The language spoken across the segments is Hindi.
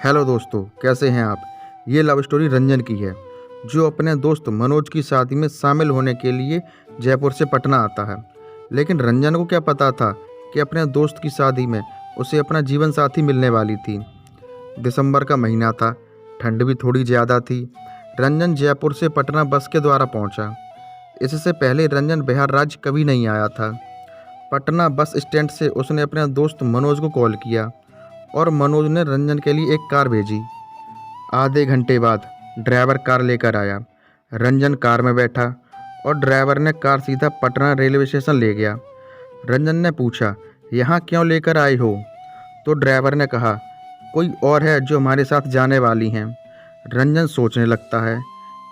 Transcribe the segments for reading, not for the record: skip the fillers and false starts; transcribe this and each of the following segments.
हेलो दोस्तों, कैसे हैं आप। ये लव स्टोरी रंजन की है, जो अपने दोस्त मनोज की शादी में शामिल होने के लिए जयपुर से पटना आता है। लेकिन रंजन को क्या पता था कि अपने दोस्त की शादी में उसे अपना जीवन साथी मिलने वाली थी। दिसंबर का महीना था, ठंड भी थोड़ी ज़्यादा थी। रंजन जयपुर से पटना बस के द्वारा पहुंचा। इससे पहले रंजन बिहार राज्य कभी नहीं आया था। पटना बस स्टैंड से उसने अपने दोस्त मनोज को कॉल किया और मनोज ने रंजन के लिए एक कार भेजी। आधे घंटे बाद ड्राइवर कार लेकर आया। रंजन कार में बैठा और ड्राइवर ने कार सीधा पटना रेलवे स्टेशन ले गया। रंजन ने पूछा, यहाँ क्यों लेकर आए हो? तो ड्राइवर ने कहा, कोई और है जो हमारे साथ जाने वाली हैं। रंजन सोचने लगता है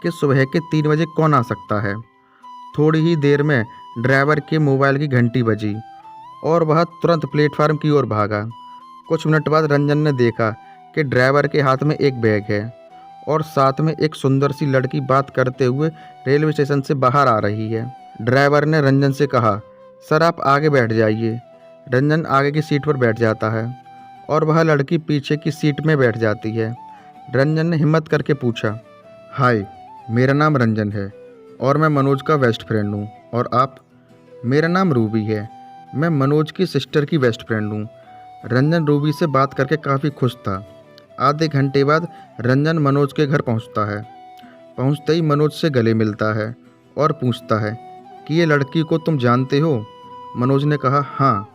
कि सुबह के 3 बजे कौन आ सकता है। थोड़ी ही देर में ड्राइवर के मोबाइल की घंटी बजी और वह तुरंत प्लेटफार्म की ओर भागा। कुछ मिनट बाद रंजन ने देखा कि ड्राइवर के हाथ में एक बैग है और साथ में एक सुंदर सी लड़की बात करते हुए रेलवे स्टेशन से बाहर आ रही है। ड्राइवर ने रंजन से कहा, सर आप आगे बैठ जाइए। रंजन आगे की सीट पर बैठ जाता है और वह लड़की पीछे की सीट में बैठ जाती है। रंजन ने हिम्मत करके पूछा, हाय, मेरा नाम रंजन है और मैं मनोज का बेस्ट फ्रेंड हूँ। और आप? मेरा नाम रूबी है, मैं मनोज की सिस्टर की बेस्ट फ्रेंड हूँ। रंजन रूबी से बात करके काफ़ी खुश था। आधे घंटे बाद रंजन मनोज के घर पहुंचता है। पहुंचते ही मनोज से गले मिलता है और पूछता है कि ये लड़की को तुम जानते हो? मनोज ने कहा, हाँ,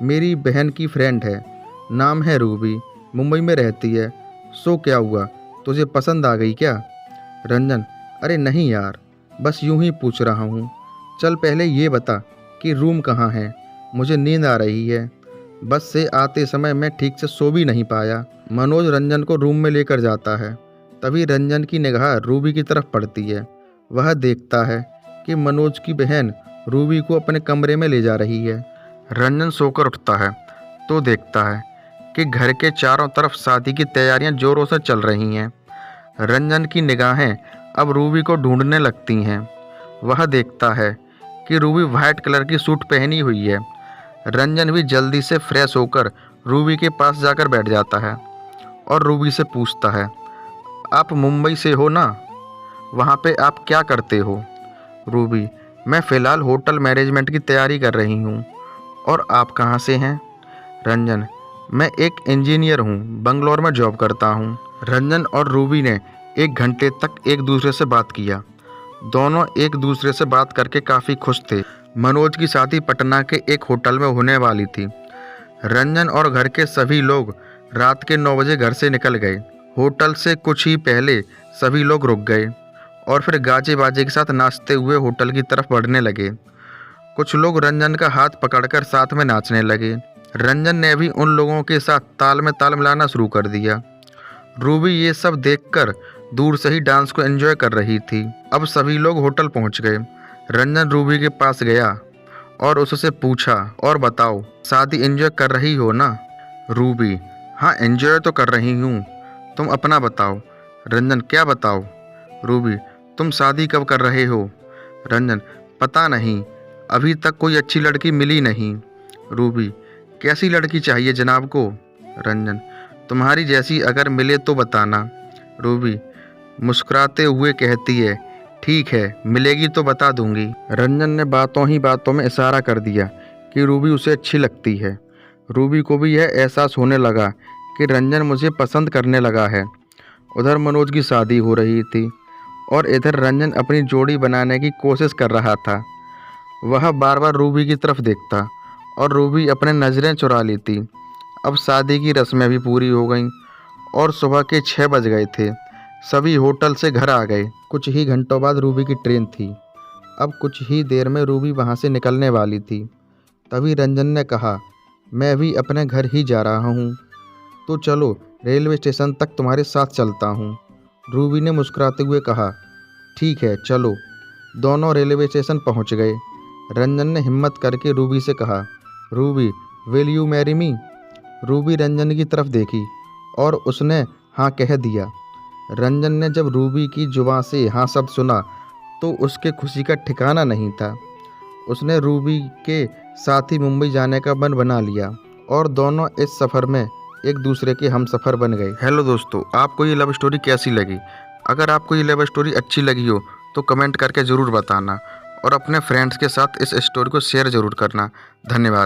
मेरी बहन की फ्रेंड है, नाम है रूबी, मुंबई में रहती है। सो क्या हुआ, तुझे पसंद आ गई क्या? रंजन, अरे नहीं यार, बस यूं ही पूछ रहा हूँ। चल पहले ये बता कि रूम कहाँ है, मुझे नींद आ रही है। बस से आते समय मैं ठीक से सो भी नहीं पाया। मनोज रंजन को रूम में लेकर जाता है। तभी रंजन की निगाह रूबी की तरफ पड़ती है। वह देखता है कि मनोज की बहन रूबी को अपने कमरे में ले जा रही है। रंजन सोकर उठता है तो देखता है कि घर के चारों तरफ शादी की तैयारियां जोरों से चल रही हैं। रंजन की निगाहें अब रूबी को ढूंढने लगती हैं। वह देखता है कि रूबी वाइट कलर की सूट पहनी हुई है। रंजन भी जल्दी से फ्रेश होकर रूबी के पास जाकर बैठ जाता है और रूबी से पूछता है, आप मुंबई से हो ना? वहाँ पे आप क्या करते हो? रूबी, मैं फ़िलहाल होटल मैनेजमेंट की तैयारी कर रही हूँ। और आप कहाँ से हैं? रंजन, मैं एक इंजीनियर हूँ, बंगलौर में जॉब करता हूँ। रंजन और रूबी ने 1 घंटे तक एक दूसरे से बात किया। दोनों एक दूसरे से बात करके काफ़ी खुश थे। मनोज की शादी पटना के एक होटल में होने वाली थी। रंजन और घर के सभी लोग रात के 9 बजे घर से निकल गए। होटल से कुछ ही पहले सभी लोग रुक गए और फिर गाजे बाजे के साथ नाचते हुए होटल की तरफ बढ़ने लगे। कुछ लोग रंजन का हाथ पकड़कर साथ में नाचने लगे। रंजन ने भी उन लोगों के साथ ताल में ताल मिलाना शुरू कर दिया। रूबी ये सब देखकर दूर से ही डांस को एंजॉय कर रही थी। अब सभी लोग होटल पहुंच गए। रंजन रूबी के पास गया और उससे पूछा, और बताओ, शादी एंजॉय कर रही हो ना? रूबी, हाँ एंजॉय तो कर रही हूँ, तुम अपना बताओ। रंजन, क्या बताओ? रूबी, तुम शादी कब कर रहे हो? रंजन, पता नहीं, अभी तक कोई अच्छी लड़की मिली नहीं। रूबी, कैसी लड़की चाहिए जनाब को? रंजन, तुम्हारी जैसी अगर मिले तो बताना। रूबी मुस्कुराते हुए कहती है, ठीक है, मिलेगी तो बता दूंगी। रंजन ने बातों ही बातों में इशारा कर दिया कि रूबी उसे अच्छी लगती है। रूबी को भी यह एहसास होने लगा कि रंजन मुझे पसंद करने लगा है। उधर मनोज की शादी हो रही थी और इधर रंजन अपनी जोड़ी बनाने की कोशिश कर रहा था। वह बार बार रूबी की तरफ देखता और रूबी अपने नज़रें चुरा लेती। अब शादी की रस्में भी पूरी हो गईं और सुबह के 6 बज गए थे। सभी होटल से घर आ गए। कुछ ही घंटों बाद रूबी की ट्रेन थी। अब कुछ ही देर में रूबी वहाँ से निकलने वाली थी। तभी रंजन ने कहा, मैं भी अपने घर ही जा रहा हूँ, तो चलो रेलवे स्टेशन तक तुम्हारे साथ चलता हूँ। रूबी ने मुस्कुराते हुए कहा, ठीक है चलो। दोनों रेलवे स्टेशन पहुँच गए। रंजन ने हिम्मत करके रूबी से कहा, Ruby, will you marry me? Ruby Ranjan की तरफ देखी और उसने हाँ कह दिया। रंजन ने जब रूबी की जुबान से हाँ शब्द सुना तो उसके खुशी का ठिकाना नहीं था। उसने रूबी के साथ ही मुंबई जाने का मन बना लिया और दोनों इस सफ़र में एक दूसरे के हमसफ़र बन गए। हेलो दोस्तों, आपको ये लव स्टोरी कैसी लगी? अगर आपको ये लव स्टोरी अच्छी लगी हो तो कमेंट करके ज़रूर बताना और अपने फ्रेंड्स के साथ इस स्टोरी को शेयर ज़रूर करना। धन्यवाद।